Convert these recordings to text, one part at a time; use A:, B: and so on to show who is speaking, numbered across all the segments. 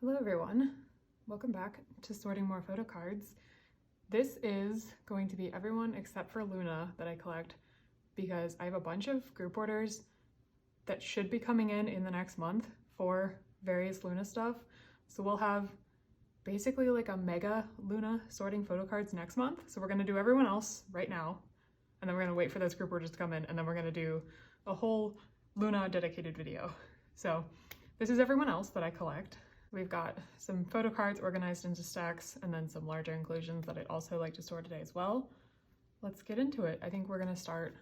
A: Hello everyone, welcome back to sorting more photo cards. This is going to be everyone except for Luna that I collect because I have a bunch of group orders that should be coming in the next month for various Luna stuff. So we'll have basically like a mega Luna sorting photo cards next month. So we're going to do everyone else right now, and then we're going to wait for those group orders to come in, and then we're going to do a whole Luna dedicated video. So this is everyone else that I collect. We've got some photo cards organized into stacks and then some larger inclusions that I'd also like to sort today as well. Let's get into it. I think we're going to start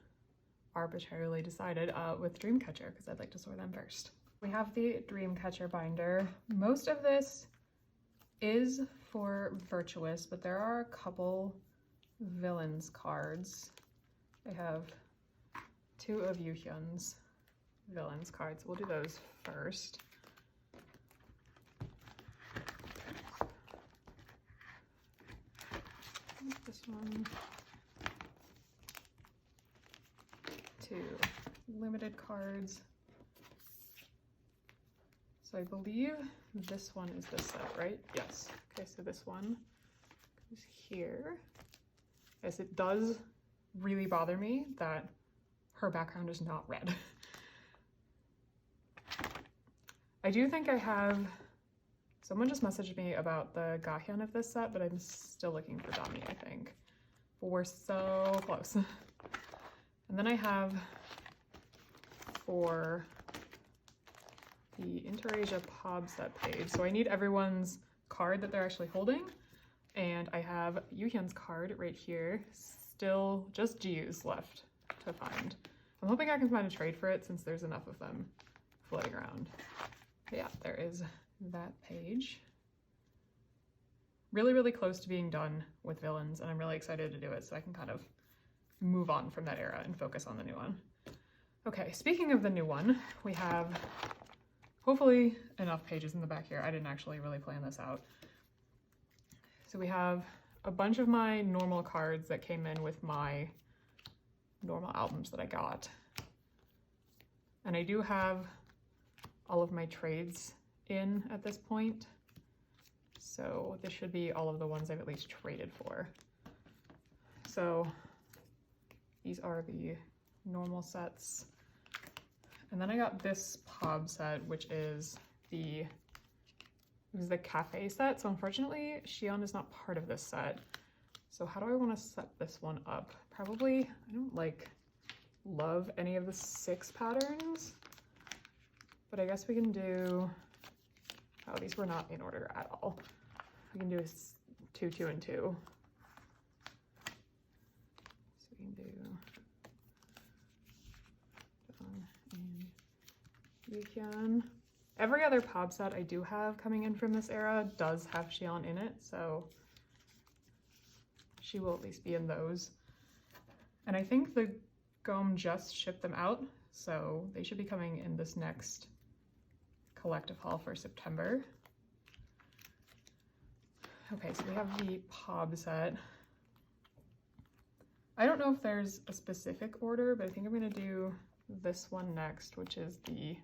A: arbitrarily decided with Dreamcatcher because I'd like to sort them first. We have the Dreamcatcher binder. Most of this is for Virtuous, but there are a couple villains cards. I have two of Yuhyun's villains cards. We'll do those first. This one, two limited cards. So I believe this one is this set, right? Yes. Okay, so this one goes here. Yes, it does really bother me that her background is not red. I do think I have, someone just messaged me about the Gahyun of this set, but I'm still looking for Dami, I think. But we're so close. And then I have for the Interasia Pob set page. So I need everyone's card that they're actually holding. And I have Yuhyun's card right here. Still just Jiu's left to find. I'm hoping I can find a trade for it since there's enough of them floating around. But yeah, there is that page. Really, really close to being done with villains, and I'm really excited to do it so I can kind of move on from that era and focus on the new one. Okay, speaking of the new one, we have hopefully enough pages in the back here. I didn't actually really plan this out. So we have a bunch of my normal cards that came in with my normal albums that I got. And I do have all of my trades in at this point. So this should be all of the ones I've at least traded for. So these are the normal sets. And then I got this Pob set, which is the cafe set. So unfortunately, Xion is not part of this set. So how do I want to set this one up? Probably, I don't love any of the 6 patterns, but I guess we can do, oh, these were not in order at all. We can do 2, 2, and 2. So we can do Dawn and Yuhyun. Every other Pob set I do have coming in from this era does have Xion in it, so she will at least be in those. And I think the Gome just shipped them out, so they should be coming in this next collective haul for September. Okay, so we have the Pob set. I don't know if there's a specific order, but I think I'm gonna do this one next, which is the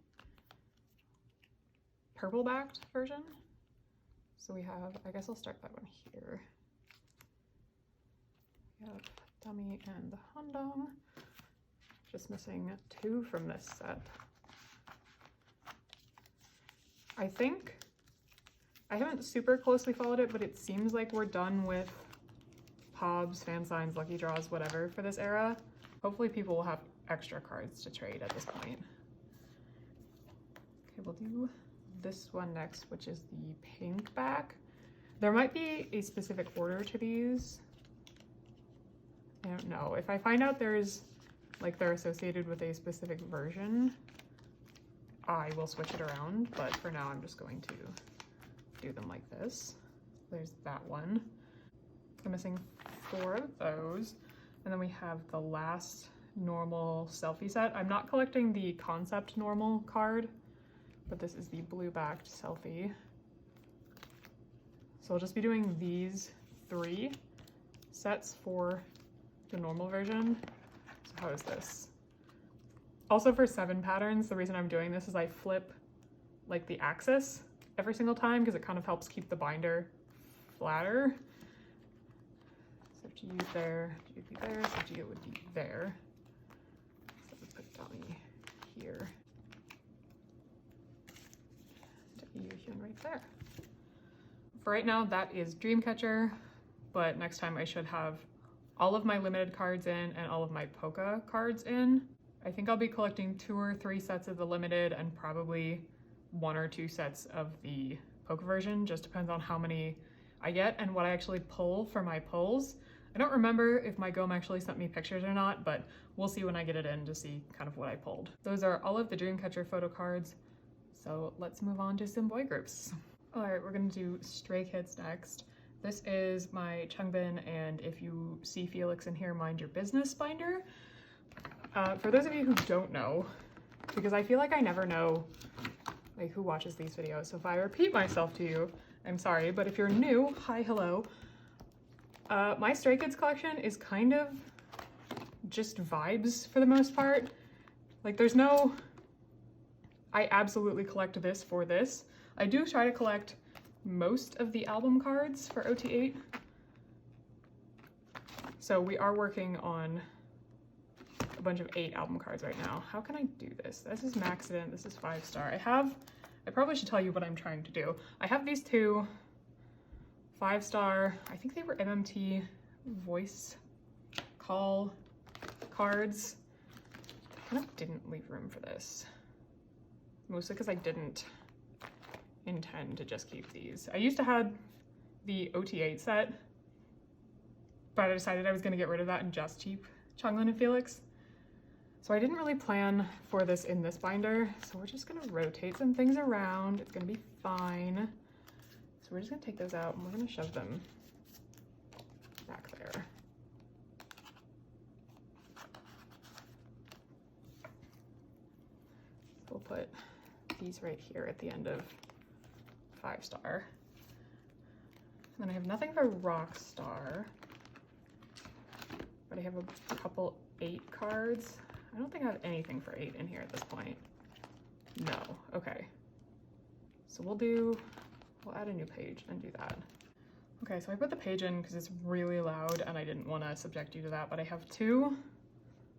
A: purple backed version. So we have, I guess I'll start that one here. We have Dami and the Handong. Just missing 2 from this set. I think, I haven't super closely followed it, but it seems like we're done with Pobs, fan signs, lucky draws, whatever for this era. Hopefully people will have extra cards to trade at this point. Okay, we'll do this one next, which is the pink back. There might be a specific order to these. I don't know. If I find out there's, like, they're associated with a specific version, I will switch it around, but for now I'm just going to do them like this. There's that one. I'm missing 4 of those. And then we have the last normal selfie set. I'm not collecting the concept normal card, but this is the blue backed selfie. So I'll just be doing these 3 sets for the normal version. So how is this? Also for 7 patterns, the reason I'm doing this is I flip like the axis every single time because it kind of helps keep the binder flatter. So to use there, G would be there, so G would be there. So we put Donnie here. And Yuhyun right there. For right now, that is Dreamcatcher, but next time I should have all of my limited cards in and all of my Poca cards in. I think I'll be collecting 2 or 3 sets of the limited and probably 1 or 2 sets of the Poca version. Just depends on how many I get and what I actually pull for my pulls. I don't remember if my GOM actually sent me pictures or not, but we'll see when I get it in to see kind of what I pulled. Those are all of the Dreamcatcher photo cards. So let's move on to some boy groups. All right, we're gonna do Stray Kids next. This is my Changbin, and if you see Felix in here, mind your business binder. For those of you who don't know, because I feel like I never know like who watches these videos, so if I repeat myself to you, I'm sorry, but if you're new, hi, hello. My Stray Kids collection is kind of just vibes for the most part. Like there's no, I absolutely collect this for this. I do try to collect most of the album cards for OT8. So we are working on a bunch of 8 album cards right now. How can I do this? This is Maxident, this is 5-star. I probably should tell you what I'm trying to do. I have these 2 5-star, I think they were MMT voice call cards. I kind of didn't leave room for this. Mostly because I didn't intend to just keep these. I used to have the OT8 set, but I decided I was going to get rid of that and just keep Changlin and Felix. So I didn't really plan for this in this binder, so we're just going to rotate some things around. It's going to be fine. So we're just going to take those out and we're going to shove them back there. We'll put these right here at the end of 5-star. And then I have nothing for Rockstar, but I have a couple 8 cards. I don't think I have anything for 8 in here at this point. No, okay. So we'll add a new page and do that. Okay, so I put the page in because it's really loud and I didn't want to subject you to that, but I have 2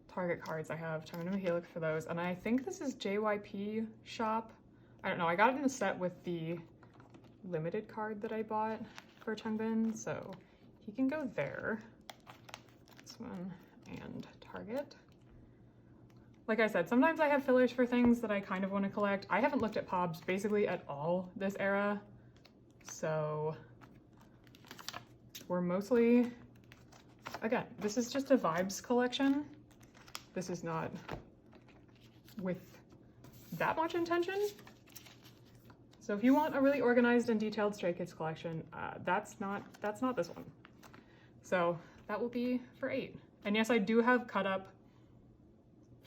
A: Target cards. I have Changbin and Helix for those, and I think this is JYP shop. I don't know, I got it in a set with the limited card that I bought for Changbin, so he can go there. This one and Target. Like I said, sometimes I have fillers for things that I kind of want to collect. I haven't looked at POBs basically at all this era, so we're mostly, again, this is just a vibes collection. This is not with that much intention. So if you want a really organized and detailed Stray Kids collection, that's not this one. So that will be for 8. And yes, I do have cut up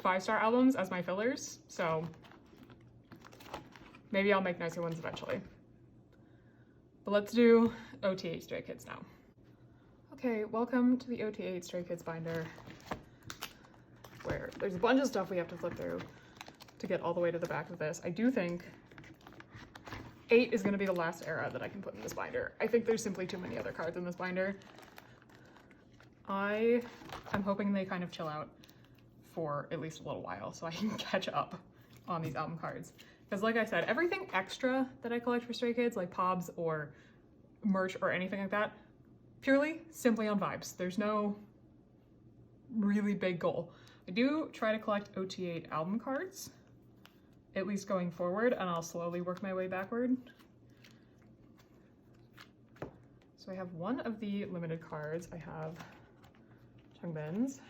A: 5-star albums as my fillers, so maybe I'll make nicer ones eventually. But let's do OT8 Stray Kids now. Okay, welcome to the OT8 Stray Kids binder, where there's a bunch of stuff we have to flip through to get all the way to the back of this. I do think 8 is going to be the last era that I can put in this binder. I think there's simply too many other cards in this binder. I'm hoping they kind of chill out for at least a little while so I can catch up on these album cards. Because like I said, everything extra that I collect for Stray Kids, like POBs or merch or anything like that, purely simply on vibes. There's no really big goal. I do try to collect OT8 album cards, at least going forward, and I'll slowly work my way backward. So I have one of the limited cards. I have Changbin's.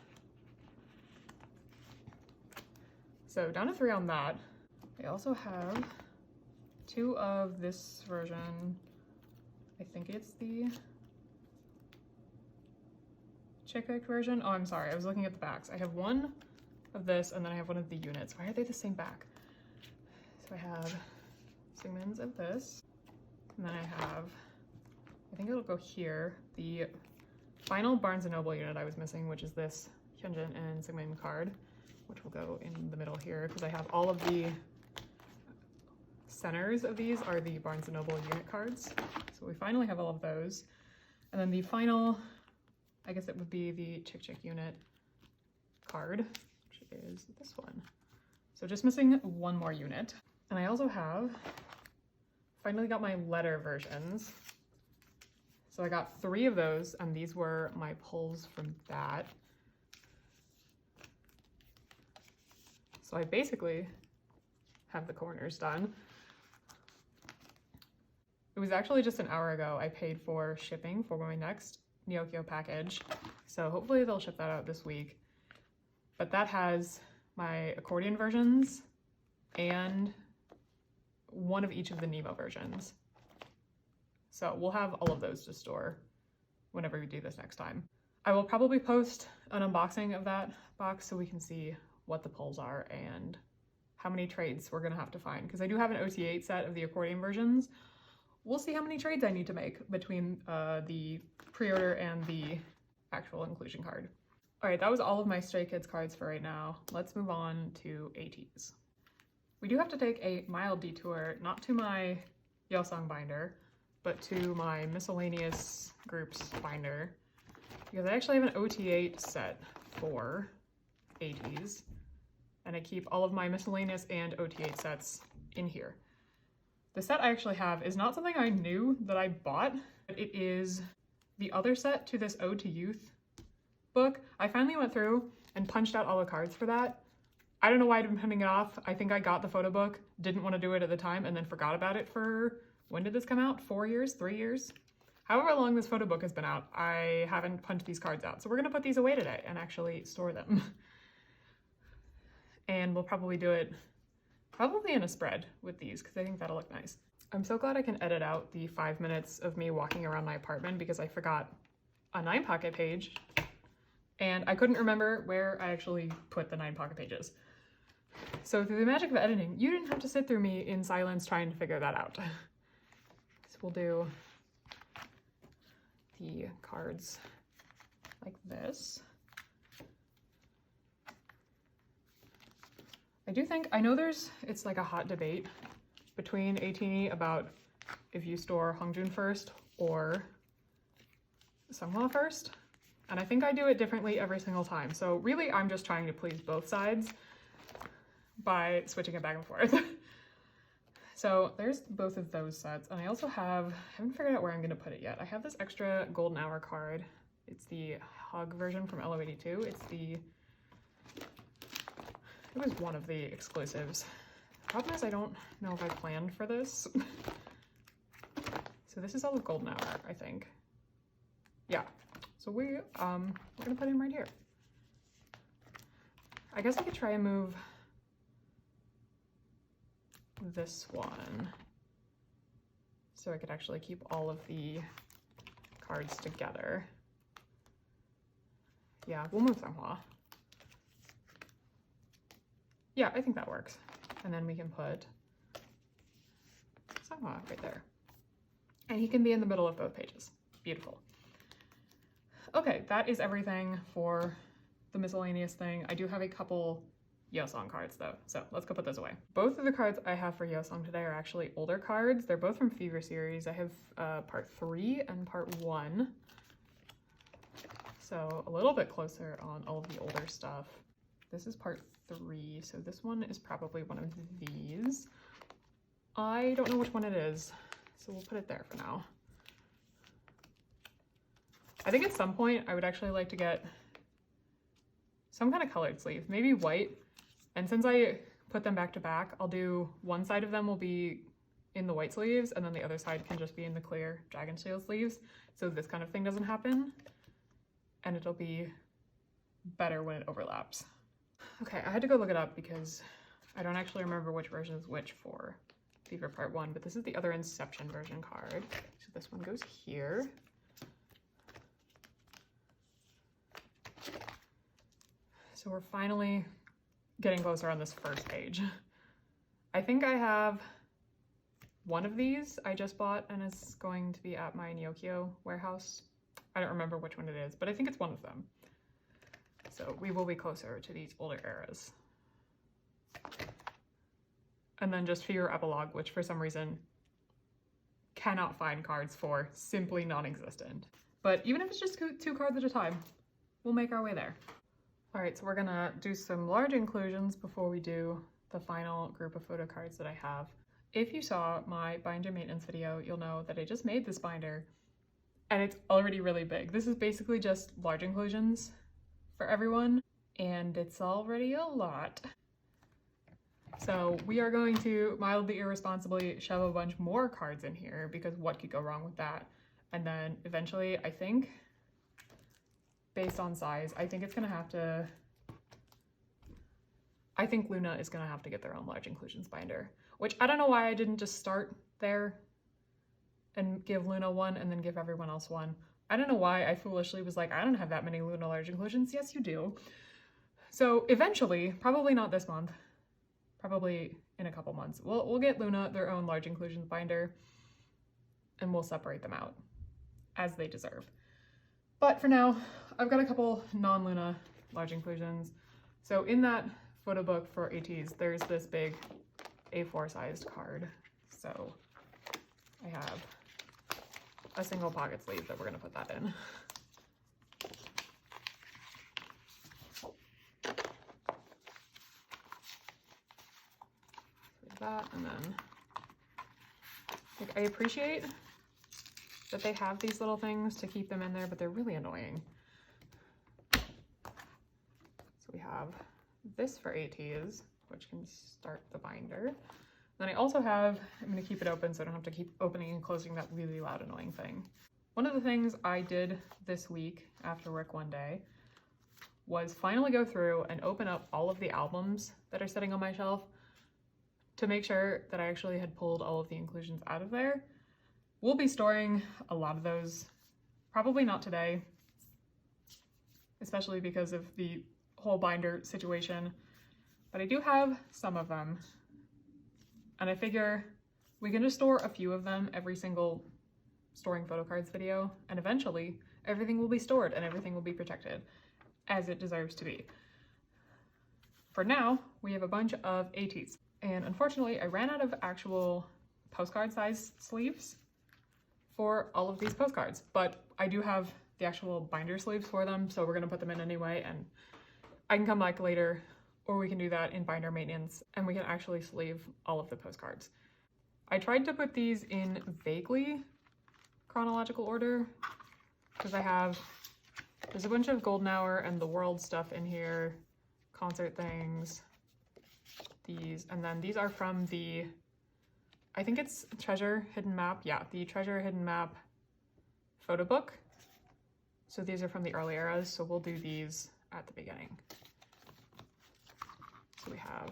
A: So down to 3 on that. I also have 2 of this version. I think it's the Chick version. Oh, I'm sorry, I was looking at the backs. I have one of this and then I have one of the units. Why are they the same back? So I have Sigmund's of this, and then I have, I think it'll go here, the final Barnes & Noble unit I was missing, which is this Hyunjin and Sigmund card, which will go in the middle here because I have all of the centers of these are the Barnes & Noble unit cards. So we finally have all of those. And then the final, I guess it would be the Chick Chick unit card, which is this one. So just missing one more unit. And I also have finally got my letter versions. So I got 3 of those, and these were my pulls from that. So I basically have the corners done. It was actually just an hour ago I paid for shipping for my next Neokyo package. So hopefully they'll ship that out this week. But that has my accordion versions and one of each of the Nemo versions. So we'll have all of those to store whenever we do this next time. I will probably post an unboxing of that box so we can see what the pulls are and how many trades we're gonna have to find, because I do have an OT8 set of the accordion versions. We'll see how many trades I need to make between the pre-order and the actual inclusion card. All right, that was all of my Stray Kids cards for right now. Let's move on to Ateez. We do have to take a mild detour, not to my Yeosang binder, but to my miscellaneous groups binder, because I actually have an OT8 set for Ateez, and I keep all of my miscellaneous and OT8 sets in here. The set I actually have is not something I knew that I bought, but it is the other set to this Ode to Youth book. I finally went through and punched out all the cards for that. I don't know why I'd been putting it off. I think I got the photo book, didn't want to do it at the time, and then forgot about it for, when did this come out? 4 years? 3 years? However long this photo book has been out, I haven't punched these cards out. So we're gonna put these away today and actually store them. And we'll probably do it probably in a spread with these, because I think that'll look nice. I'm so glad I can edit out the 5 minutes of me walking around my apartment, because I forgot a 9-pocket page and I couldn't remember where I actually put the 9-pocket pages. So through the magic of editing, you didn't have to sit through me in silence trying to figure that out. So we'll do the cards like this. I know it's like a hot debate between Ateez about if you store Hongjun first or Seonghwa first. And I think I do it differently every single time. So really I'm just trying to please both sides by switching it back and forth. So there's both of those sets. And I also haven't figured out where I'm gonna put it yet. I have this extra golden hour card. It's the Hug version from LO82. It was one of the exclusives. The problem is I don't know if I planned for this. So this is all of golden hour, I think. Yeah, so we're gonna put him right here. I guess I could try and move this one so I could actually keep all of the cards together. Yeah, we'll move Seonghwa. Yeah, I think that works. And then we can put Seonghwa right there. And he can be in the middle of both pages. Beautiful. Okay, that is everything for the miscellaneous thing. I do have a couple Yeosang cards though, so let's go put those away. Both of the cards I have for Yeosang today are actually older cards. They're both from Fever series. I have part 3 and part 1. So a little bit closer on all of the older stuff. This is part 3, so this one is probably one of these. I don't know which one it is, so we'll put it there for now. I think at some point I would actually like to get some kind of colored sleeve, maybe white. And since I put them back to back, I'll do one side of them will be in the white sleeves and then the other side can just be in the clear Dragon Shield sleeves. So this kind of thing doesn't happen and it'll be better when it overlaps. Okay, I had to go look it up because I don't actually remember which version is which for Fever Part 1, but this is the other Inception version card. So this one goes here. So we're finally getting closer on this first page. I think I have one of these I just bought and it's going to be at my Neokyo warehouse. I don't remember which one it is, but I think it's one of them. So we will be closer to these older eras. and then just for your epilogue, which for some reason cannot find cards for, simply non-existent. But even if it's just 2 cards at a time, we'll make our way there. All right, so we're gonna do some large inclusions before we do the final group of photo cards that I have. If you saw my binder maintenance video, you'll know that I just made this binder and it's already really big. This is basically just large inclusions for everyone, and it's already a lot. So we are going to mildly irresponsibly shove a bunch more cards in here, because what could go wrong with that? And then eventually, I think, based on size, I think Luna is gonna have to get their own large inclusions binder, which I don't know why I didn't just start there and give Luna one and then give everyone else one. I don't know why I foolishly was like, I don't have that many Luna large inclusions. Yes, you do. So eventually, probably not this month, probably in a couple months, we'll get Luna their own large inclusions binder, and we'll separate them out as they deserve. But for now, I've got a couple non-Luna large inclusions. So in that photo book for Ateez, there's this big A4 sized card. So I have a single pocket sleeve that we're gonna put that in. Like that, and then like, I appreciate that they have these little things to keep them in there, but they're really annoying. So we have this for Ateez, which can start the binder. Then I also have, I'm going to keep it open so I don't have to keep opening and closing that really loud annoying thing. One of the things I did this week after work one day was finally go through and open up all of the albums that are sitting on my shelf to make sure that I actually had pulled all of the inclusions out of there. We'll be storing a lot of those, probably not today, especially because of the whole binder situation, but I do have some of them. And I figure we can just store a few of them every single storing photo cards video, and eventually everything will be stored and everything will be protected as it deserves to be. For now, we have a bunch of Ateez, and unfortunately I ran out of actual postcard size sleeves for all of these postcards, but I do have the actual binder sleeves for them, so we're gonna put them in anyway, and I can come back later, or we can do that in binder maintenance and we can actually sleeve all of the postcards. I tried to put these in vaguely chronological order because there's a bunch of Golden Hour and the World stuff in here, concert things, these, and then these are from the, I think it's Treasure Hidden Map. Yeah, the Treasure Hidden Map photo book. So these are from the early eras, so we'll do these at the beginning. So we have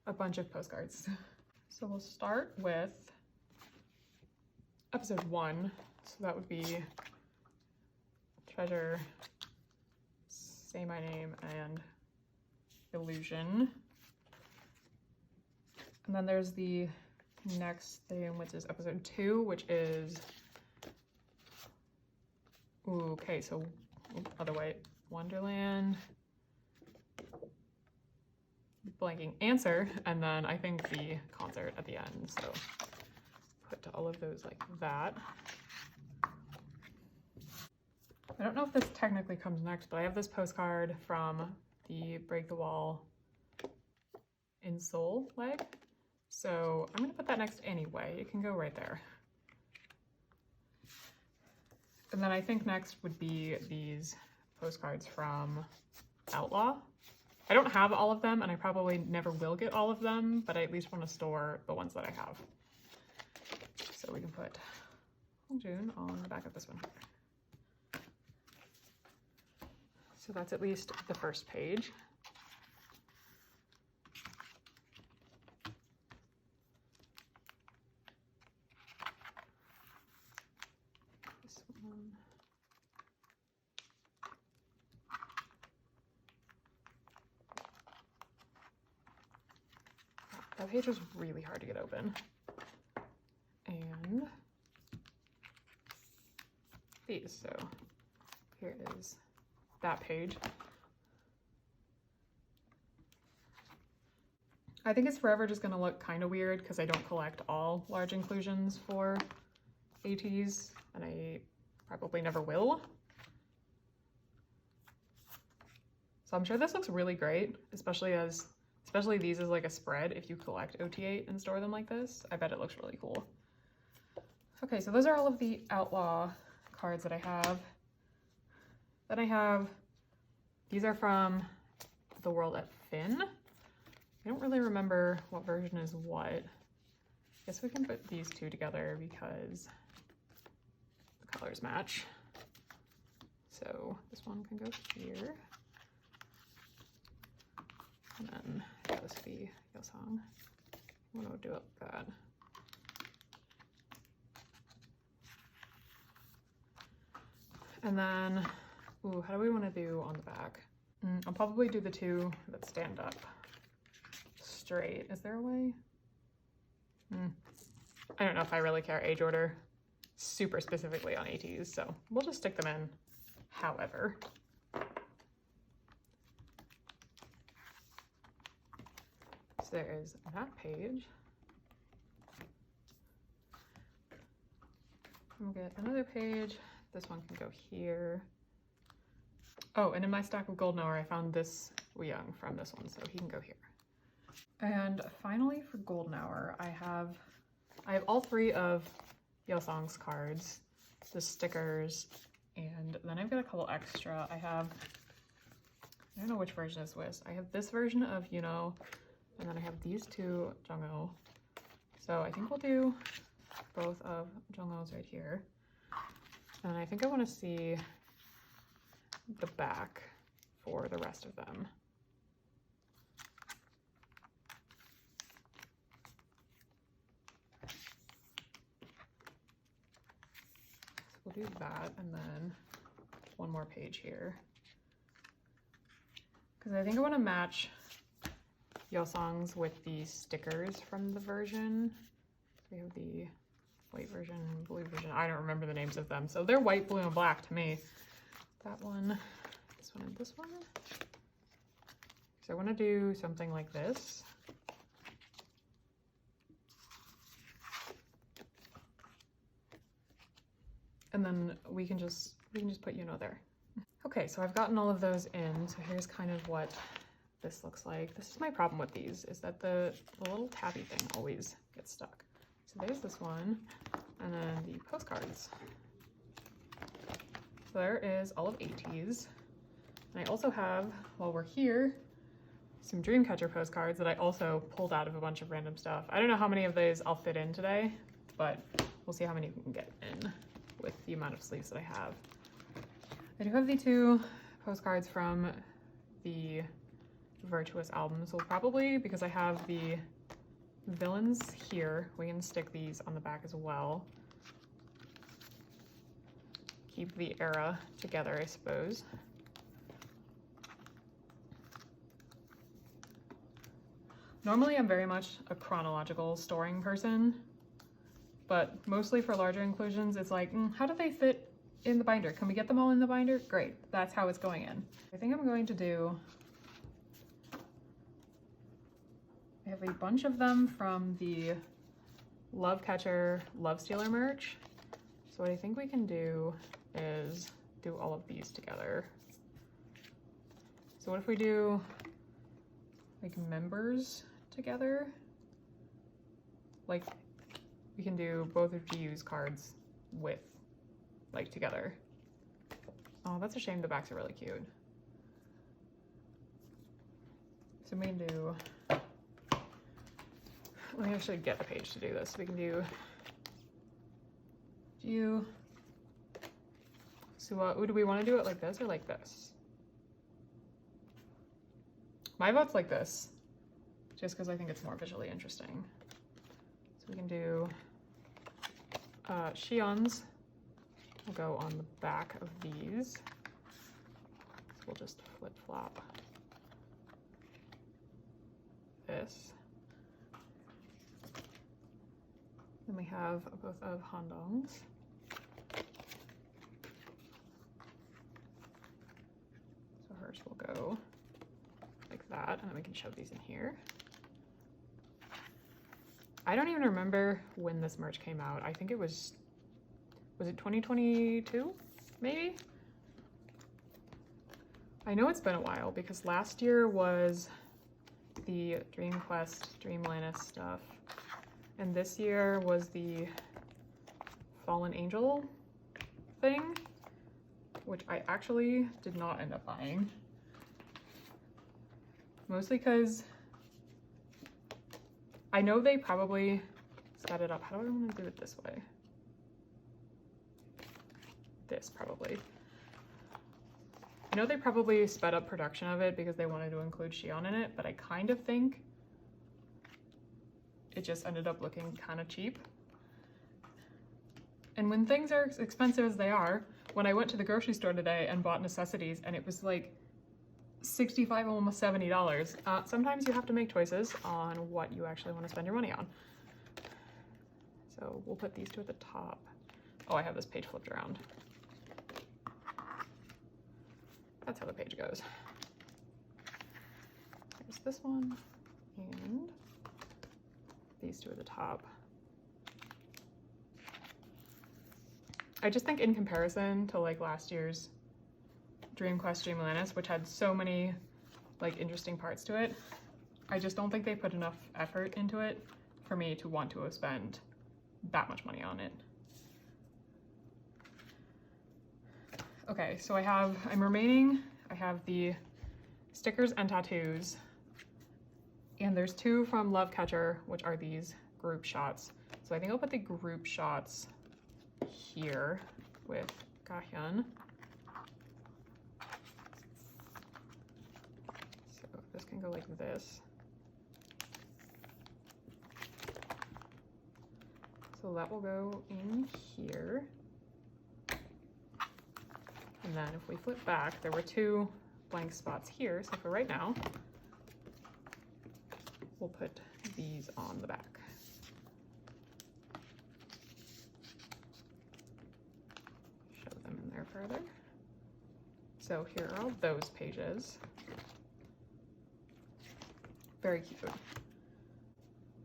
A: a bunch of postcards. So we'll start with episode 1. So that would be Treasure, Say My Name, and Illusion. And then there's the next thing, which is episode 2, which is, ooh, okay, so other way, Wonderland, blanking Answer, and then I think the concert at the end. So put all of those like that. I don't know if this technically comes next, but I have this postcard from the Break the Wall in Seoul leg. So I'm gonna put that next anyway. It can go right there. And then I think next would be these postcards from Outlaw. I don't have all of them, and I probably never will get all of them, but I at least want to store the ones that I have. So we can put June on the back of this one. So that's at least the first page. This one. That page was really hard to get open. And these, so here is that page. I think it's forever just gonna look kind of weird because I don't collect all large inclusions for Ateez, and I probably never will. So I'm sure this looks really great, especially these as like a spread if you collect OT8 and store them like this. I bet it looks really cool. Okay, so those are all of the Outlaw cards that I have. Then I have, these are from The World at Finn. I don't really remember what version is what. I guess we can put these two together because the colors match. So this one can go here. And then this would be Yosong. I'm gonna do it like that. And then, ooh, how do we want to do on the back? I'll probably do the two that stand up straight. Is there a way? I don't know if I really care age order super specifically on Ateez, so we'll just stick them in however. So there is that page. We'll get another page. This one can go here. Oh, and in my stack of Golden Hour, I found this Young from this one, so he can go here. And finally for Golden Hour, I have all three of Yosong's cards, the stickers, and then I've got a couple extra. I don't know which version is which. I have this version of Yuno, and then I have these two Jungho. So I think we'll do both of Jungho's right here. And I think I want to see the back for the rest of them. So we'll do that, and then one more page here. Because I think I want to match Yosong's with the stickers from the version. We have the white version, blue version. I don't remember the names of them. So they're white, blue, and black to me. That one, this one, and this one. So I want to do something like this. And then we can just put Yuno there. Okay, so I've gotten all of those in. So here's kind of what this looks like. This is my problem with these, is that the little tabby thing always gets stuck. So there's this one, and then the postcards. So there is all of Ateez. And I also have, while we're here, some Dreamcatcher postcards that I also pulled out of a bunch of random stuff. I don't know how many of those I'll fit in today, but we'll see how many we can get in with the amount of sleeves that I have. I do have the two postcards from the Virtuous album, so probably, because I have the villains here, we can stick these on the back as well. Keep the era together, I suppose. Normally I'm very much a chronological storing person, but mostly for larger inclusions, it's like, how do they fit in the binder? Can we get them all in the binder? Great, that's how it's going in. I think I'm going to do, I have a bunch of them from the Lovecatcher Love Stealer merch. So what I think we can do is do all of these together. So what if we do like members together? Like we can do both of GU's cards with like together. Oh, that's a shame, the backs are really cute. So we can do, let me actually get the page to do this. We can do GU. So do we want to do it like this or like this? My vote's like this, just because I think it's more visually interesting. So we can do Shion's will go on the back of these. So we'll just flip-flop this. Then we have both of Handong's. So hers will go like that, and then we can shove these in here. I don't even remember when this merch came out. I think it was it 2022, maybe? I know it's been a while because last year was the Dream Quest, Dreamlantis stuff. And this year was the Fallen Angel thing, which I actually did not end up buying. Mostly because I know they probably sped it up. How do I want to do it this way? This probably. I know they probably sped up production of it because they wanted to include Xion in it, but I kind of think it just ended up looking kind of cheap. And when things are as expensive as they are, when I went to the grocery store today and bought necessities and it was like $65, almost $70, sometimes you have to make choices on what you actually want to spend your money on. So we'll put these two at the top. Oh, I have this page flipped around. That's how the page goes. There's this one and these two at the top. I just think in comparison to like last year's Dream Quest Dreamlantis, which had so many like interesting parts to it, I just don't think they put enough effort into it for me to want to spend that much money on it. Okay, so I have the stickers and tattoos, and there's two from Lovecatcher, which are these group shots. So I think I'll put the group shots here with Gahyun. So this can go like this. So that will go in here. And then if we flip back, there were two blank spots here. So for right now, we'll put these on the back. Show them in there further. So here are all those pages. Very cute.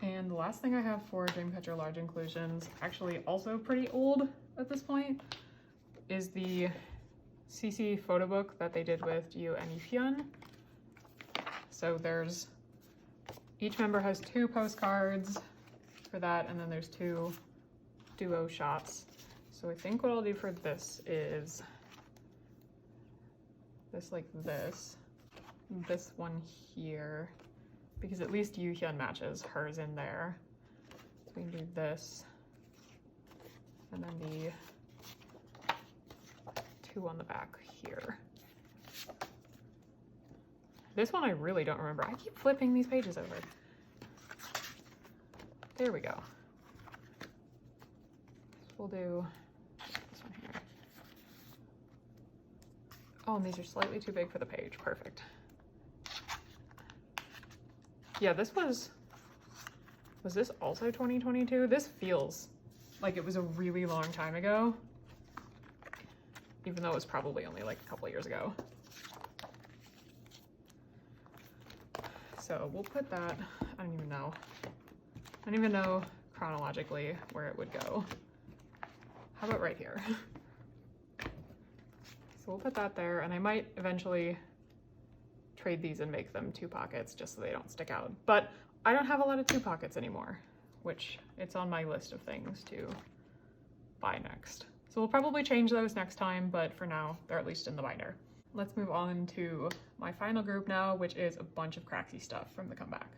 A: And the last thing I have for Dreamcatcher large inclusions, actually also pretty old at this point, is the CC photo book that they did with Jiu and Yifyun. So there's, each member has 2 postcards for that, and then there's 2 duo shots. So I think what I'll do for this is this like this one here, because at least Yifyun matches hers in there. So we can do this, and then the 2 on the back here. This one I really don't remember. I keep flipping these pages over. There we go. We'll do this one here. Oh, and these are slightly too big for the page. Perfect. Yeah, this was this also 2022? This feels like it was a really long time ago, even though it was probably only like a couple years ago. So we'll put that, I don't even know chronologically where it would go. How about right here? So we'll put that there, and I might eventually trade these and make them 2 pockets just so they don't stick out. But I don't have a lot of 2 pockets anymore, which it's on my list of things to buy next. So we'll probably change those next time, but for now, they're at least in the binder. Let's move on to my final group now, which is a bunch of Craxy stuff from the comeback.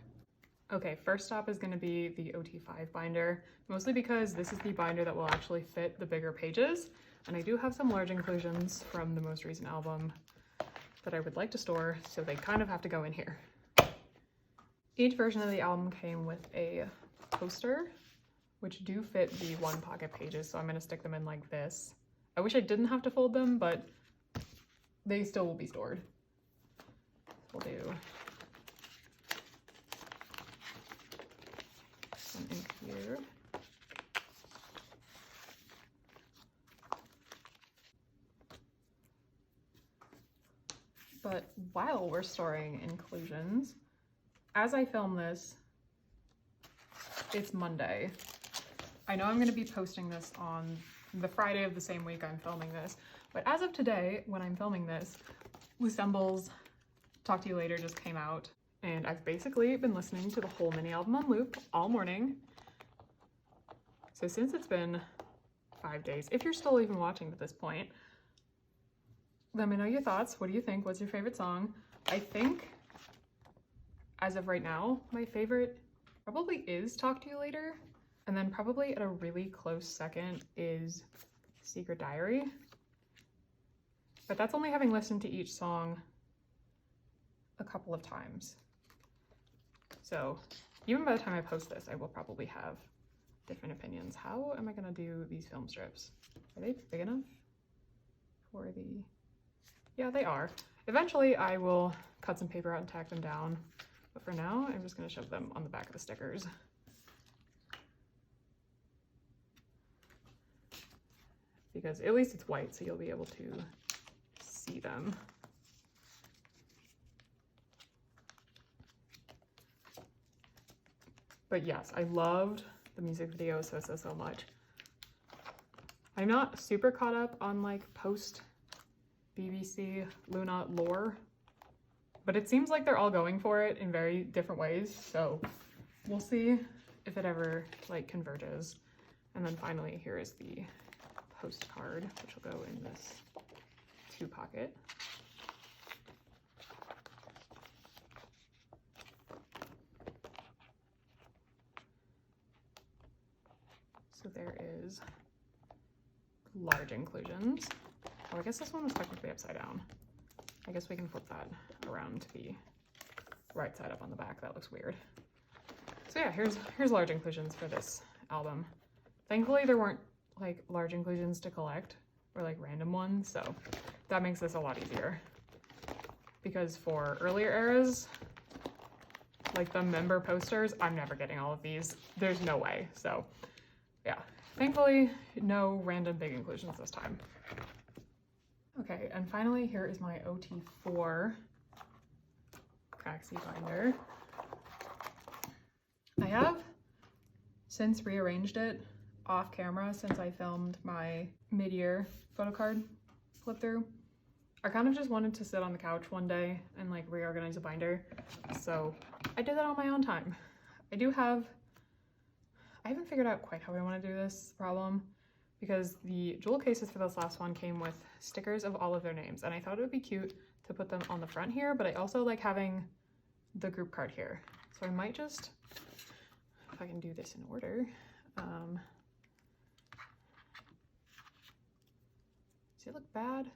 A: Okay, first stop is going to be the OT5 binder, mostly because this is the binder that will actually fit the bigger pages, and I do have some large inclusions from the most recent album that I would like to store, so they kind of have to go in here. Each version of the album came with a poster, which do fit the 1 pocket pages, so I'm going to stick them in like this. I wish I didn't have to fold them, but they still will be stored. We'll do some in here. But while we're storing inclusions, as I film this, it's Monday. I know I'm going to be posting this on the Friday of the same week I'm filming this, but as of today, when I'm filming this, Lucemble's Talk to You Later just came out, and I've basically been listening to the whole mini album on loop all morning. So since it's been 5 days, if you're still even watching at this point, let me know your thoughts. What do you think? What's your favorite song? I think, as of right now, my favorite probably is Talk to You Later. And then probably at a really close second is Secret Diary. But that's only having listened to each song a couple of times. So even by the time I post this, I will probably have different opinions. How am I gonna do these film strips? Are they big enough for the... Yeah, they are. Eventually I will cut some paper out and tack them down. But for now, I'm just gonna shove them on the back of the stickers. Because at least it's white, so you'll be able to see them. But yes, I loved the music video so much. I'm not super caught up on like post BBC Luna lore, but it seems like they're all going for it in very different ways, so we'll see if it ever like converges. And then finally, here is the postcard, which will go in this 2 pocket. So there is large inclusions. Oh, I guess this one was technically upside down. I guess we can flip that around to be right side up on the back. That looks weird. So yeah, here's large inclusions for this album. Thankfully there weren't like large inclusions to collect or like random ones, so that makes this a lot easier. Because for earlier eras, like the member posters, I'm never getting all of these. There's no way. So yeah, thankfully no random big inclusions this time. Okay, and finally here is my OT4 Craxy binder. I have since rearranged it off camera since I filmed my mid-year photocard flip through. I kind of just wanted to sit on the couch one day and like reorganize a binder, so I did that on my own time. I haven't figured out quite how I want to do this problem, because the jewel cases for this last one came with stickers of all of their names, and I thought it would be cute to put them on the front here, but I also like having the group card here. So I might just, if I can do this in order, does it look bad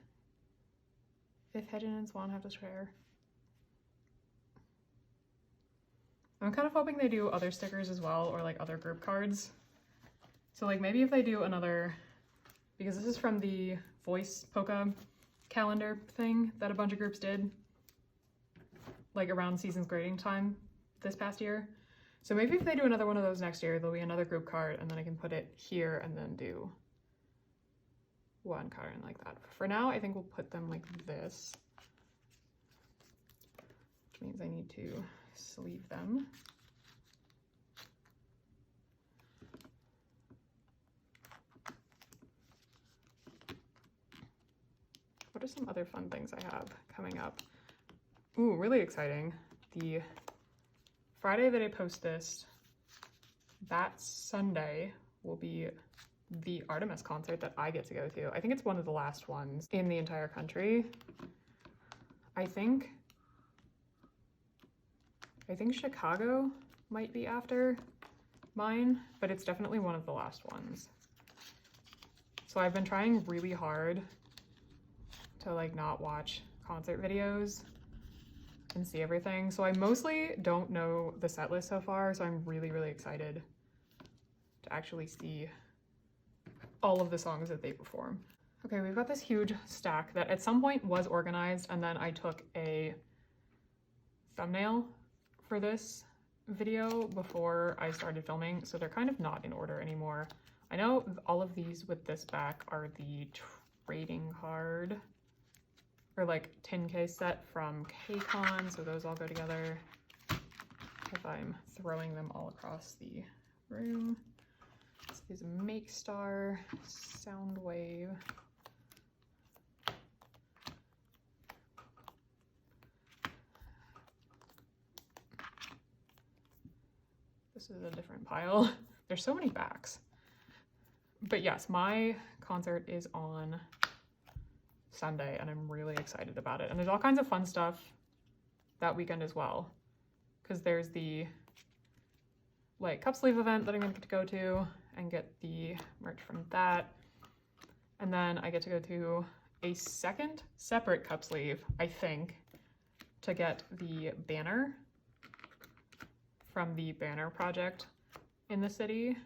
A: if Hedgen and Swan have to share? I'm kind of hoping they do other stickers as well, or like other group cards. So like maybe if they do another, because this is from the Voice Polka calendar thing that a bunch of groups did, like around season's grading time this past year. So maybe if they do another one of those next year, there'll be another group card, and then I can put it here and then do one card and like that. For now, I think we'll put them like this, which means I need to sleeve them. What are some other fun things I have coming up? Ooh, really exciting. The Friday that I post this, that Sunday will be the Artemis concert that I get to go to. I think it's one of the last ones in the entire country. I think Chicago might be after mine, but it's definitely one of the last ones. So I've been trying really hard to like not watch concert videos and see everything. So I mostly don't know the set list so far, so I'm really excited to actually see all of the songs that they perform. Okay, we've got this huge stack that at some point was organized, and then I took a thumbnail for this video before I started filming, so they're kind of not in order anymore. I know all of these with this back are the trading card or like 10K set from KCON, so those all go together if I'm throwing them all across the room. This is Make Star, Soundwave. This is a different pile. There's so many backs. But yes, my concert is on Sunday and I'm really excited about it. And there's all kinds of fun stuff that weekend as well. Because there's the like cup sleeve event that I'm gonna get to go to and get the merch from that. And then I get to go to a second separate cup sleeve, I think, to get the banner from the banner project in the city,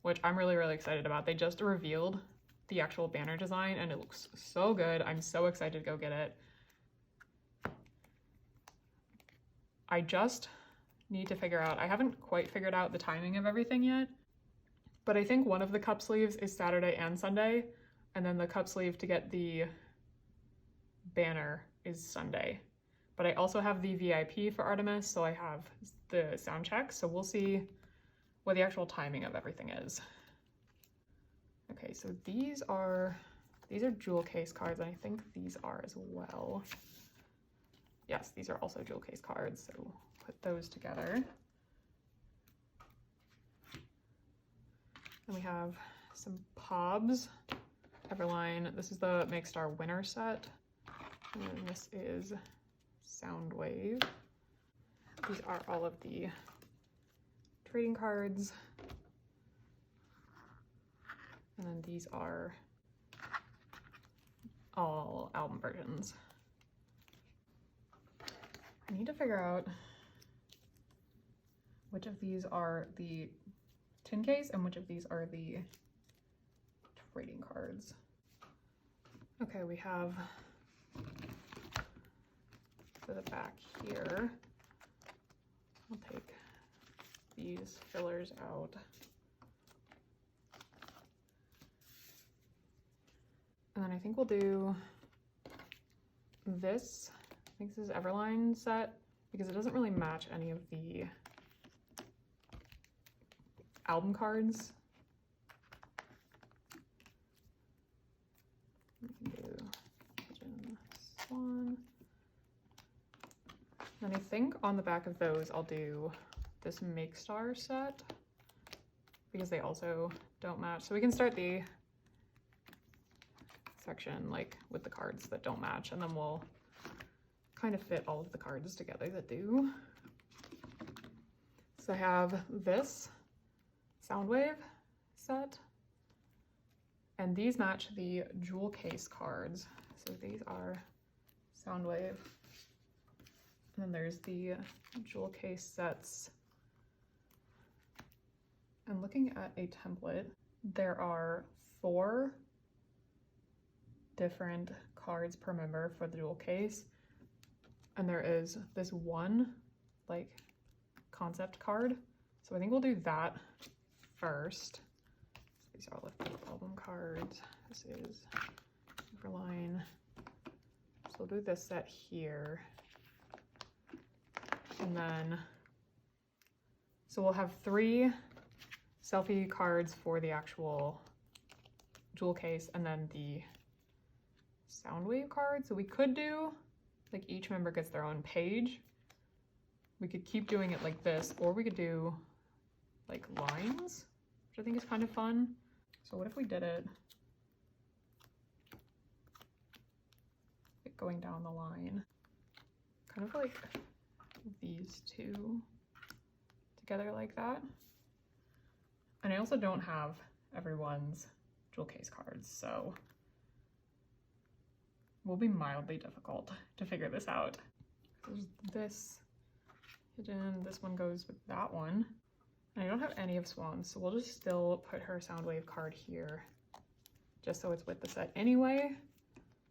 A: which I'm really, really excited about. They just revealed the actual banner design and it looks so good. I'm so excited to go get it. I just need to figure out, I haven't quite figured out the timing of everything yet, but I think one of the cup sleeves is Saturday and Sunday, and then the cup sleeve to get the banner is Sunday. But I also have the VIP for Artemis, so I have the sound check, so we'll see what the actual timing of everything is. Okay, so these are jewel case cards, and I think these are as well. Yes, these are also jewel case cards, so we'll put those together. And we have some Pobs, Everline. This is the Make Star winner set. And then this is Soundwave. These are all of the trading cards. And then these are all album versions. I need to figure out which of these are the tin case and which of these are the trading cards. Okay, we have for the back here. I'll take these fillers out. And then I think we'll do this. I think this is Everline set because it doesn't really match any of the album cards. We can do this one. And I think on the back of those I'll do this Make Star set because they also don't match. So we can start the section like with the cards that don't match, and then we'll kind of fit all of the cards together that do. So I have this Soundwave set, and these match the jewel case cards. So these are Soundwave, and then there's the jewel case sets. And looking at a template, there are 4 different cards per member for the jewel case, and there is this one like concept card, so I think we'll do that first. So these are all of the album cards. This is Everline, so we'll do this set here, and then so we'll have 3 selfie cards for the actual jewel case and then the Soundwave card. So we could do like each member gets their own page. We could keep doing it like this, or we could do like lines, which I think is kind of fun. So what if we did it like going down the line, kind of like these 2 together like that. And I also don't have everyone's jewel case cards, so will be mildly difficult to figure this out. There's this hidden, this one goes with that one. And I don't have any of Swan's, so we'll just still put her Soundwave card here, just so it's with the set anyway,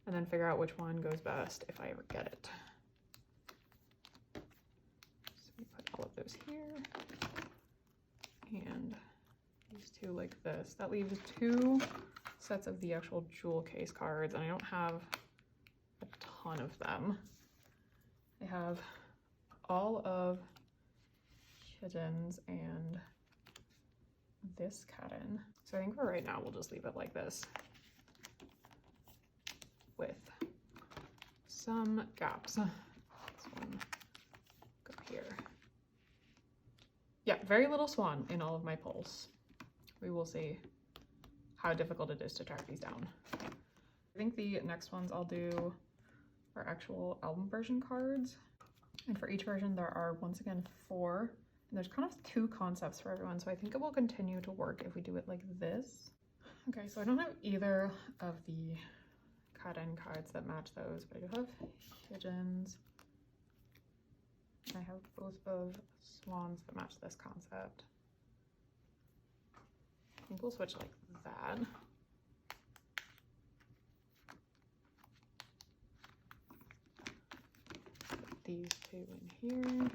A: and then figure out which one goes best if I ever get it. So we put all of those here, and these 2 like this. That leaves 2 sets of the actual jewel case cards, and I don't have a ton of them. I have all of Hyejin's and this Kaden. So I think for right now, we'll just leave it like this with some gaps. This one go here. Yeah, very little swan in all of my pulls. We will see how difficult it is to track these down. I think the next ones I'll do are actual album version cards. And for each version, there are once again 4. And there's kind of 2 concepts for everyone. So I think it will continue to work if we do it like this. Okay, so I don't have either of the Kaden cards that match those, but I do have Hyejin's. I have both of swans that match this concept. I think we'll switch like that. Put these 2 in here.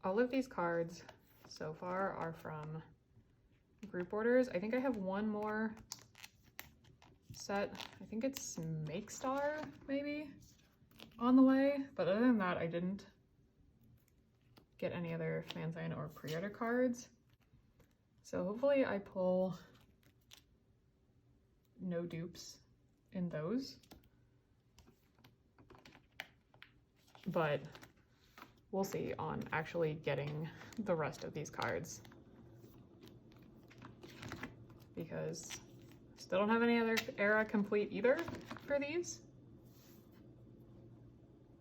A: All of these cards so far are from group orders. I think I have one more set. I think it's Make Star maybe on the way, but other than that, I didn't get any other fan sign or pre-order cards. So hopefully I pull no dupes in those, but we'll see on actually getting the rest of these cards, because still don't have any other era complete either for these,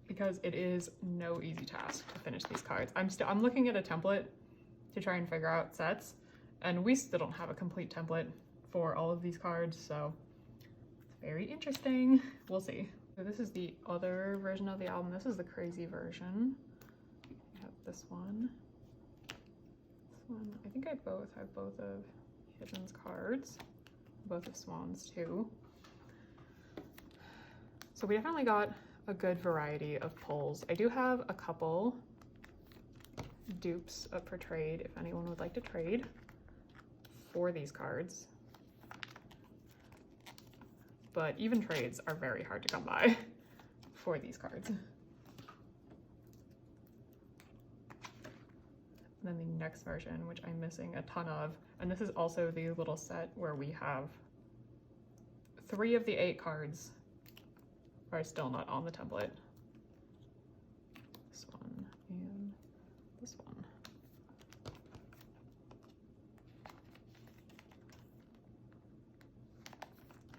A: because it is no easy task to finish these cards. I'm looking at a template to try and figure out sets, and we still don't have a complete template for all of these cards, so it's very interesting. We'll see. So this is the other version of the album. This is the crazy version. We have this one. This one. I think I have both of Hyejin's cards, both of Swan's too. So we definitely got a good variety of pulls. I do have a couple dupes up for trade if anyone would like to trade for these cards, but even trades are very hard to come by for these cards. And then the next version, which I'm missing a ton of, and this is also the little set where we have 3 of the 8 cards are still not on the template. This one and this one.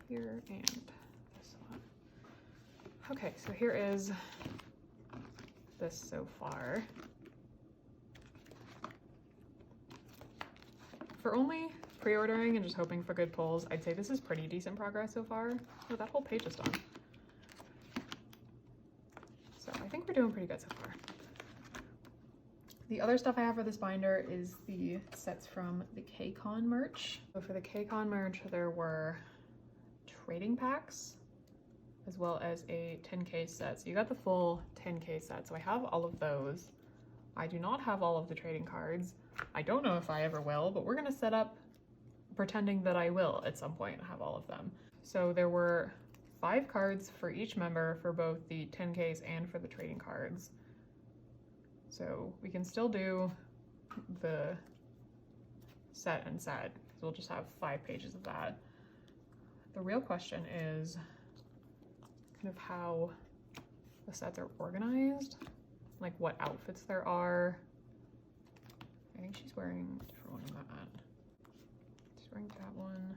A: Here and this one. Okay, so here is this so far. For only pre-ordering and just hoping for good pulls, I'd say this is pretty decent progress so far. Oh, that whole page is done. So I think we're doing pretty good so far. The other stuff I have for this binder is the sets from the KCON merch. So for the KCON merch, there were trading packs as well as a 10K set. So you got the full 10K set. So I have all of those. I do not have all of the trading cards. I don't know if I ever will, but we're gonna set up pretending that I will at some point have all of them. So there were 5 cards for each member for both the 10Ks and for the trading cards. So we can still do the set and set, because we'll just have 5 pages of that. The real question is kind of how the sets are organized, like what outfits there are. I think she's wearing a different one than that. She's wearing that one.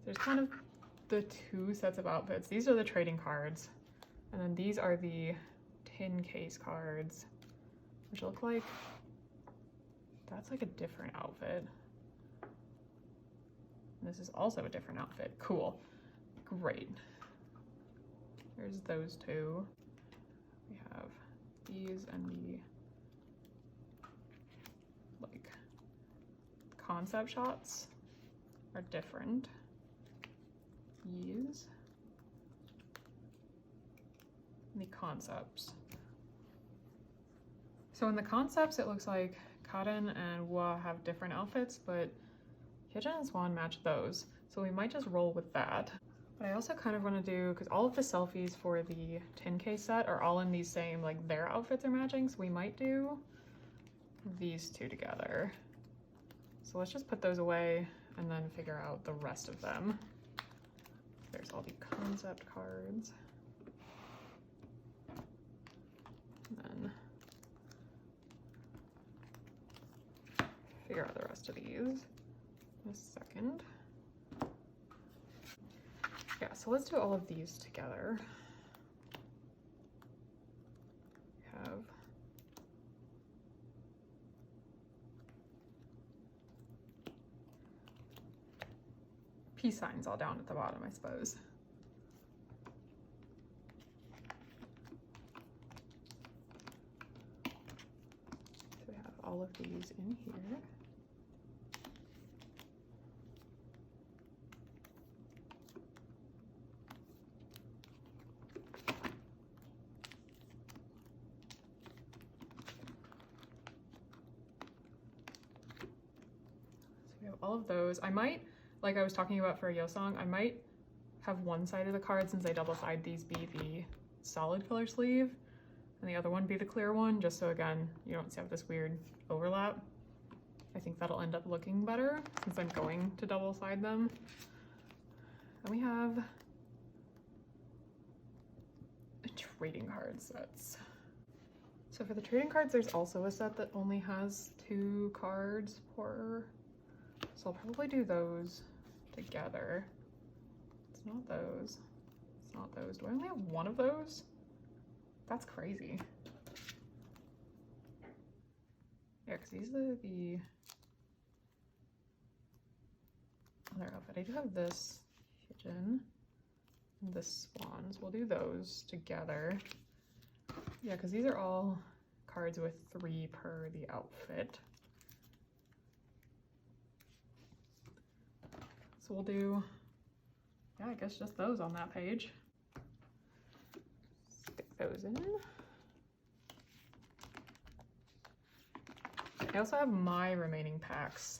A: There's kind of the 2 sets of outfits. These are the trading cards. And then these are the 10 case cards, which look like that's like a different outfit. And this is also a different outfit. Cool. Great. There's those 2. We have these and the like concept shots are different. These and the concepts. So in the concepts, it looks like Kaden and Hwa have different outfits, but Hyejin and Swan match those. So we might just roll with that. But I also kind of want to do, because all of the selfies for the 10K set are all in these same, like their outfits are matching, so we might do these two together. So let's just put those away and then figure out the rest of them. There's all the concept cards. And then figure out the rest of these in a second. Yeah, so let's do all of these together. We have peace signs all down at the bottom, I suppose. So we have all of these in here. All of those. I might, like I was talking about for a Yeosang, I might have one side of the card, since I double-side these, be the solid color sleeve and the other one be the clear one, just so again you don't have this weird overlap. I think that'll end up looking better since I'm going to double-side them. And we have trading card sets. So for the trading cards, there's also a set that only has 2 cards per. So I'll probably do those together. It's not those. It's not those. Do I only have one of those? That's crazy. Yeah, because these are the other outfit. I do have this Hyejin and this Swans. We'll do those together. Yeah, because these are all cards with 3 per the outfit. So we'll do, yeah, I guess just those on that page. Stick those in. I also have my remaining packs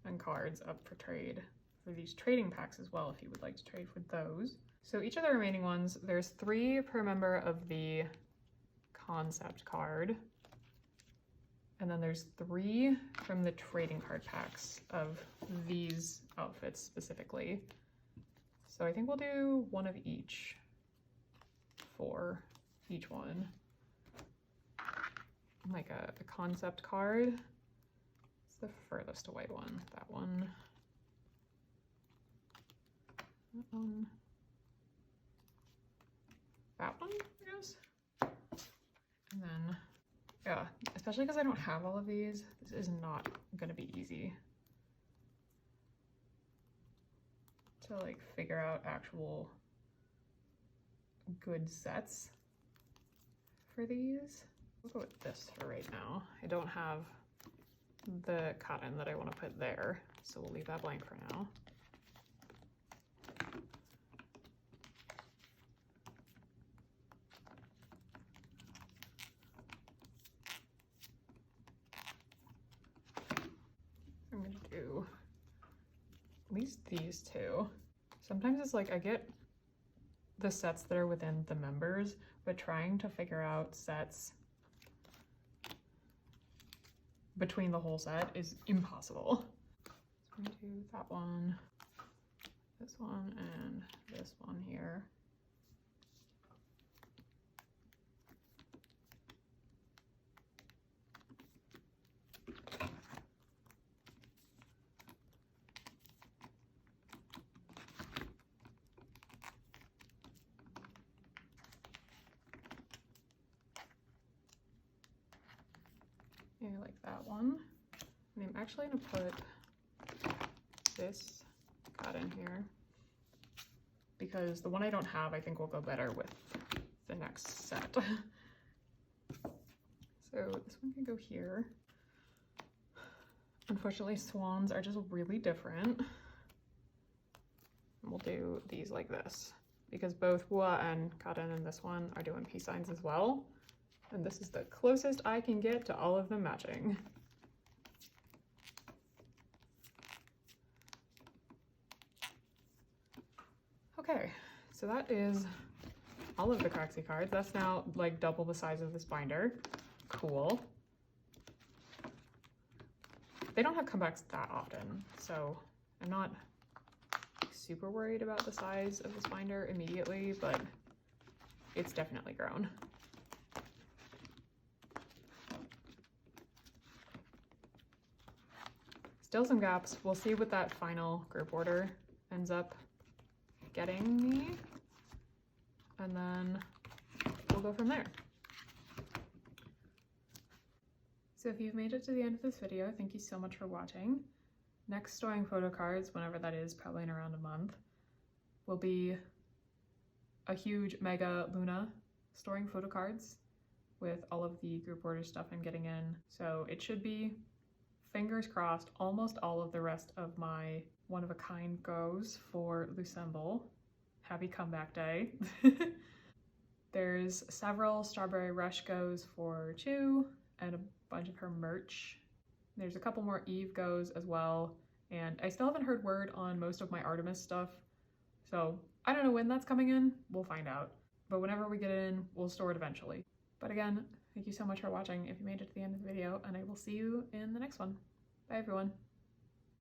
A: and cards up for trade for these trading packs as well, if you would like to trade for those. So each of the remaining ones, there's 3 per member of the concept card. And then there's 3 from the trading card packs of these outfits specifically. So I think we'll do one of each for each one. Like a concept card. It's the furthest away one. That one. That one. That one, I guess. And then, yeah, especially because I don't have all of these, this is not going to be easy to like figure out actual good sets for these. We'll go with this for right now. I don't have the cotton that I want to put there, so we'll leave that blank for now. I'm gonna do at least these 2. Sometimes it's like I get the sets that are within the members, but trying to figure out sets between the whole set is impossible. So I'm gonna do that one, this one, and this one here. Yeah, I like that one. And I'm actually gonna put this cotton here because the one I don't have I think will go better with the next set. So this one can go here. Unfortunately, swans are just really different. We'll do these like this because both Hua and Cotton and this one are doing peace signs as well. And this is the closest I can get to all of them matching. Okay, so that is all of the Craxy cards. That's now like double the size of this binder. Cool. They don't have comebacks that often, so I'm not super worried about the size of this binder immediately, but it's definitely grown. Still some gaps. We'll see what that final group order ends up getting me, and then we'll go from there. So if you've made it to the end of this video, thank you so much for watching. Next storing photo cards, whenever that is, probably in around a month, will be a huge mega Luna storing photo cards with all of the group order stuff I'm getting in. So it should be, fingers crossed, almost all of the rest of my one-of-a-kind goes for Lucemble. Happy comeback day. There's several Strawberry Rush goes for Chu and a bunch of her merch. There's a couple more Eve goes as well, and I still haven't heard word on most of my Artemis stuff, so I don't know when that's coming in. We'll find out. But whenever we get it in, we'll store it eventually. But again, thank you so much for watching if you made it to the end of the video, and I will see you in the next one. Bye everyone.